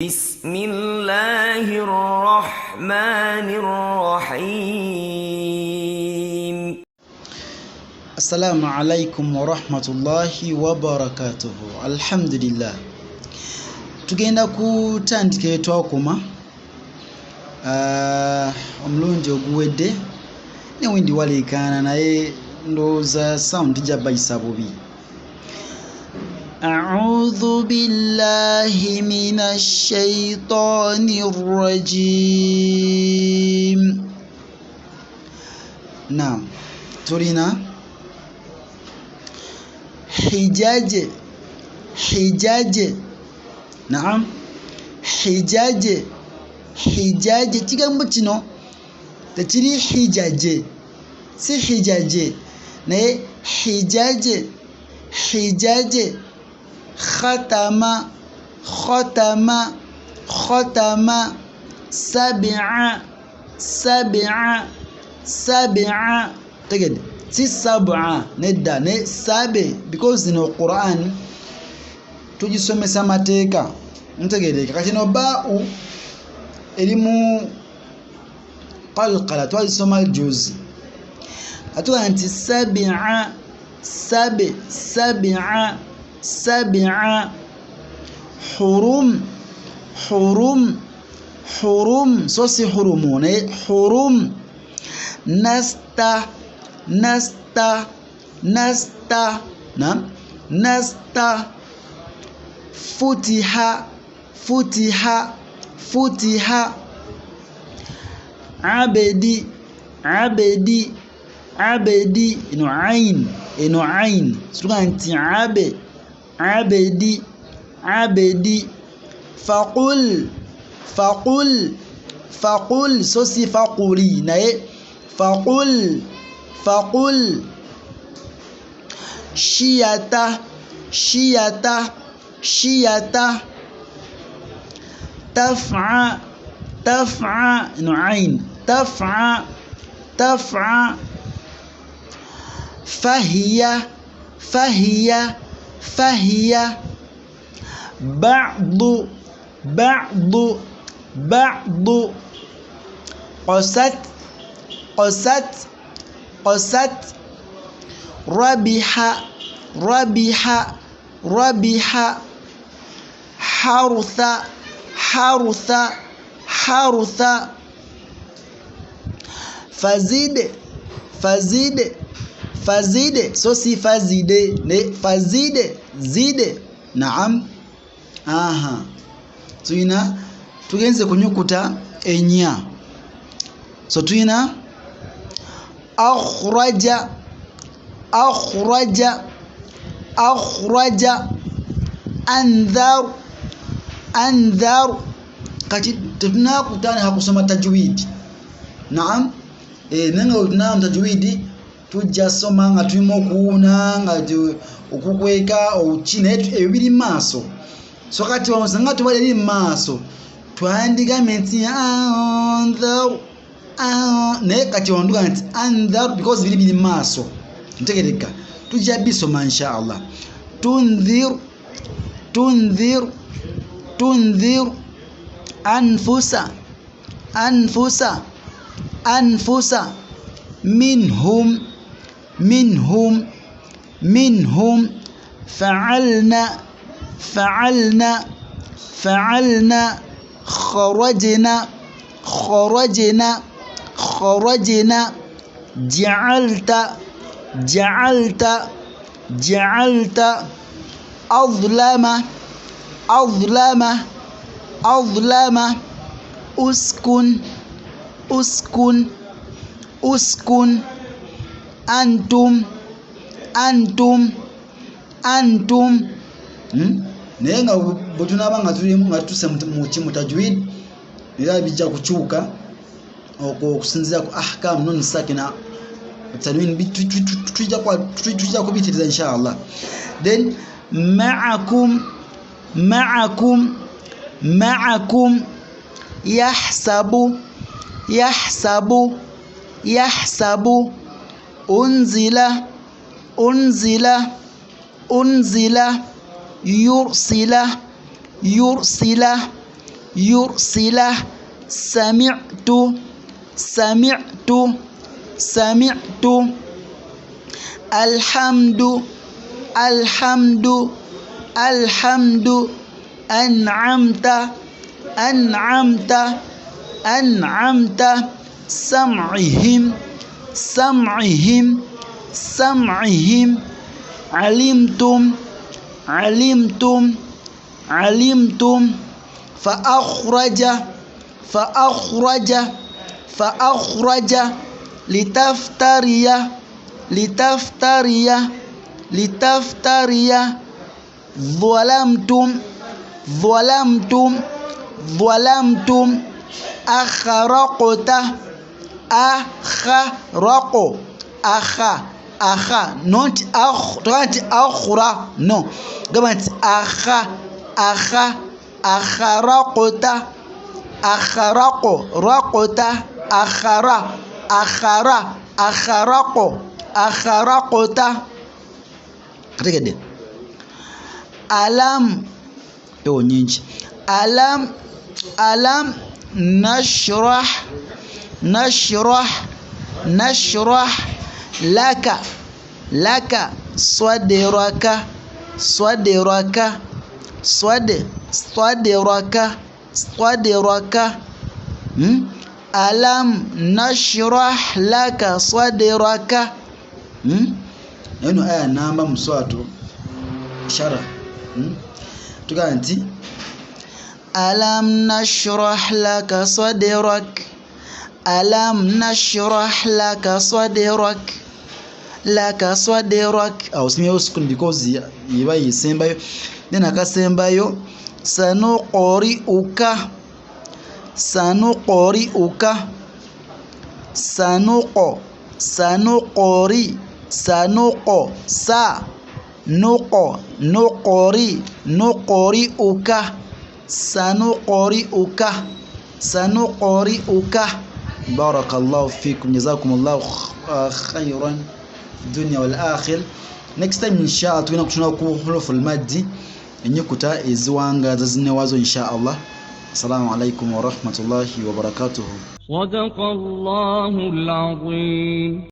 بسم الله الرحمن الرحيم. السلام عليكم ورحمة الله وبركاته. الحمد لله. Tugenda kutandika etwakoma omulundi oguwedde newindi waleekaana naye ndowooza sound jabayisa bubi. أعوذ بالله من الشيطان الرجيم. نعم ترينا حجاج. نعم حجاج kigambo kino tekiri hijaje si hijaje naye hijaje ختم سبع تجد si sab'a nedda ne sabe because in the Quran tugisomesa mateeka ntegereka kati no ba'u elimu qalqala twagisoma juzi atuga nti sab'a hurum so si hurumune hurum nasta futiha abedi ino ain sutuga nti abedi faqul so si faquli naye faqul shiyata taf'a ino ain taf'a fahiya ba'du qasat rabiha harutha fazide so si fazide ne zide naam tugenze kunyukuta enya so tuina akhraja anzar kati tunakutana hakusoma tajwidi naam nenga tunam tajwidi tujja soma nga tulimo kuuna nga okukweka okukina ebiri maaso so kati wamusanga tubali maaso twandigamye nti anzar naye kati wanduga nti anzar because biri maaso ntegereka tujja bisoma inshallah tunzir anfusa minhum fa'alna kharajna ja'alta azlama uskun antum naye nga bwetunaba nga tuse mu tajwid era bijja kukyuka okusinzira ku ahkam nun sakina tanwin tujja kubitiriza inshallah. Then ma'akum yahsabu unzila yursila يرسله سمعت سمعت سمعت الحمد الحمد الحمد أنعمت أنعمت أنعمت سمعهم سمعهم سمعهم علمتم علمتم علمتم فأخرج فأخرج فأخرج لتفتري لتفتري لتفتري ظلمتم ظلمتم ظلمتم أخرقت أخرق أخا not أخرى no قبلت أخا أخرقت أخرق رقت أخرى أخرى أخرق أخرقت كده ألم تو نينج ألم ألم نشرح نشرح نشرح لك لك صدرك صدرك صدرك صدرك ألم نشرح لك صدرك eno aya namba muswatu shara tukanti alam nashrah laka sadrak alam nashrah laka sadrak laka sadrak au simye uskun because yiba yisembayo then akasembayo sanuqri'uka sanuqri'uka sanuqo sanuqri sanuqo sa nuqo nuqri nuqri'uka sanuqri'uka sanuqri'uka barakallahu fikum jazakumullahu khairan dunya wal akhir. Next time inshallah tugenda kutuna ku hurufu al-maddi enyukuta eziwanga zazine wazo inshallah. Assalamu alaikum wa rahmatullahi wa barakatuh. صدق الله العظيم.